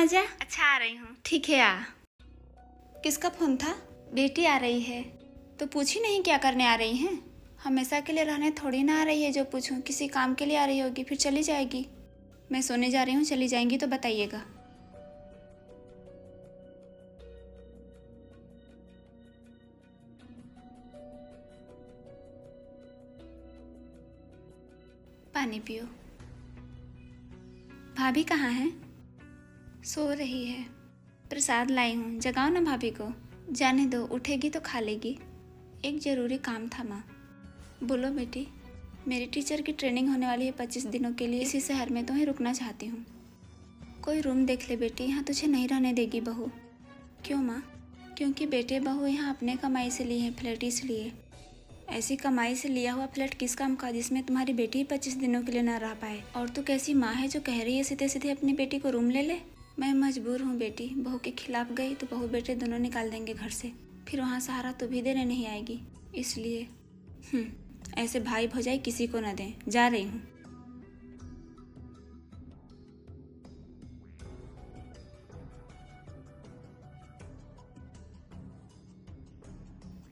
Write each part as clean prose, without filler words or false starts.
आजा। अच्छा आ रही हूँ। ठीक है आ। किसका फोन था? बेटी आ रही है तो पूछी नहीं क्या करने आ रही हैं? हमेशा के लिए रहने थोड़ी ना आ रही है, जो पूछूं किसी काम के लिए आ रही होगी फिर चली जाएगी। मैं सोने जा रही हूँ, चली जाएंगी तो बताइएगा। पानी पियो। भाभी कहाँ हैं? सो रही है। प्रसाद लाई हूँ, जगाओ ना भाभी को। जाने दो, उठेगी तो खा लेगी। एक ज़रूरी काम था माँ। बोलो बेटी। मेरी टीचर की ट्रेनिंग होने वाली है 25 दिनों के लिए। इसी शहर में तो ही रुकना चाहती हूँ। कोई रूम देख ले बेटी, यहाँ तुझे नहीं रहने देगी बहू। क्यों माँ? क्योंकि बेटे बहू यहाँ अपने कमाई से लिए हैं फ्लैट, इसलिए। ऐसी कमाई से लिया हुआ फ्लैट किस काम का जिसमें तुम्हारी बेटी ही 25 दिनों के लिए ना रह पाए। और तू कैसी माँ है जो कह रही है सीधे सीधे अपनी बेटी को रूम ले ले? मैं मजबूर हूँ बेटी। बहू के खिलाफ गई तो बहू बेटे दोनों निकाल देंगे घर से, फिर वहाँ सहारा तो भी देने नहीं आएगी। इसलिए ऐसे भाई भौजाई किसी को न दें। जा रही हूँ।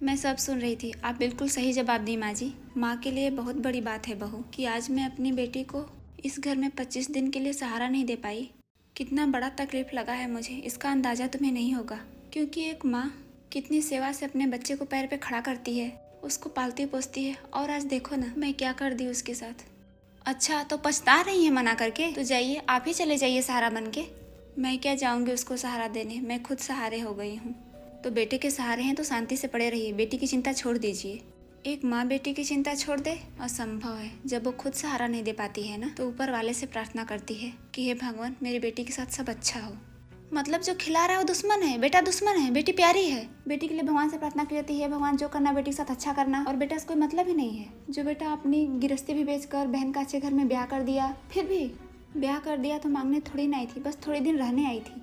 मैं सब सुन रही थी। आप बिल्कुल सही जवाब दी माँ जी। माँ के लिए बहुत बड़ी बात है बहू कि आज मैं अपनी बेटी को इस घर में 25 दिन के लिए सहारा नहीं दे पाई। कितना बड़ा तकलीफ लगा है मुझे, इसका अंदाज़ा तुम्हें नहीं होगा। क्योंकि एक माँ कितनी सेवा से अपने बच्चे को पैर पे खड़ा करती है, उसको पालती पोसती है। और आज देखो ना मैं क्या कर दी उसके साथ। अच्छा तो पछता रही है मना करके? तो जाइए, आप ही चले जाइए सहारा बन के। मैं क्या जाऊँगी उसको सहारा देने, मैं खुद सहारे हो गई हूँ। तो बेटे के सहारे हैं तो शांति से पड़े रहिए, बेटी की चिंता छोड़ दीजिए। एक माँ बेटी की चिंता छोड़ दे? असंभव है। जब वो खुद सहारा नहीं दे पाती है ना, तो ऊपर वाले से प्रार्थना करती है कि हे भगवान मेरी बेटी के साथ सब अच्छा हो। मतलब जो खिला रहा है वो दुश्मन है? बेटा दुश्मन है? बेटी प्यारी है। बेटी के लिए भगवान से प्रार्थना की जाती है, भगवान जो करना बेटी के साथ अच्छा करना। और बेटा से कोई मतलब ही नहीं है। जो बेटा अपनी गिरस्ती भी बेचकर बहन का अच्छे घर में ब्याह कर दिया, फिर भी ब्याह कर दिया तो मांगने थोड़ी ना आई थी, बस थोड़े दिन रहने आई थी।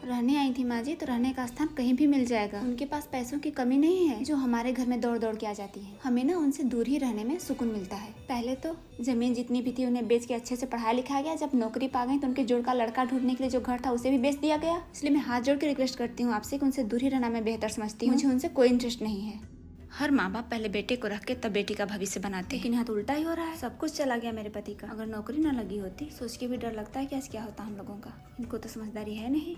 रहने आई थी माँ जी, तो रहने का स्थान कहीं भी मिल जाएगा। उनके पास पैसों की कमी नहीं है जो हमारे घर में दौड़ दौड़ के आ जाती है। हमें ना उनसे दूर ही रहने में सुकून मिलता है। पहले तो जमीन जितनी भी थी उन्हें बेच के अच्छे से पढ़ाया लिखाया गया। जब नौकरी पा गई तो उनके जोड़ का लड़का ढूंढने के लिए जो घर था उसे भी बेच दिया गया। इसलिए मैं हाथ जोड़ के रिक्वेस्ट करती हूँ आपसे कि उनसे दूर ही रहना मैं बेहतर समझती हूँ। मुझे उनसे कोई इंटरेस्ट नहीं है। हर माँ बाप पहले बेटे को रख के तब बेटी का भविष्य बनाते, लेकिन यहाँ तो उल्टा ही हो रहा है। सब कुछ चला गया मेरे पति का। अगर नौकरी ना लगी होती सोच के भी डर लगता है कि आज क्या होता हम लोगों का। इनको तो समझदारी है नहीं।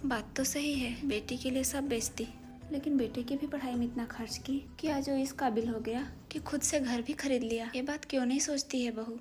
बात तो सही है, बेटी के लिए सब बेचती, लेकिन बेटे की भी पढ़ाई में इतना खर्च की कि आज वो इस काबिल हो गया कि खुद से घर भी खरीद लिया। ये बात क्यों नहीं सोचती है बहू?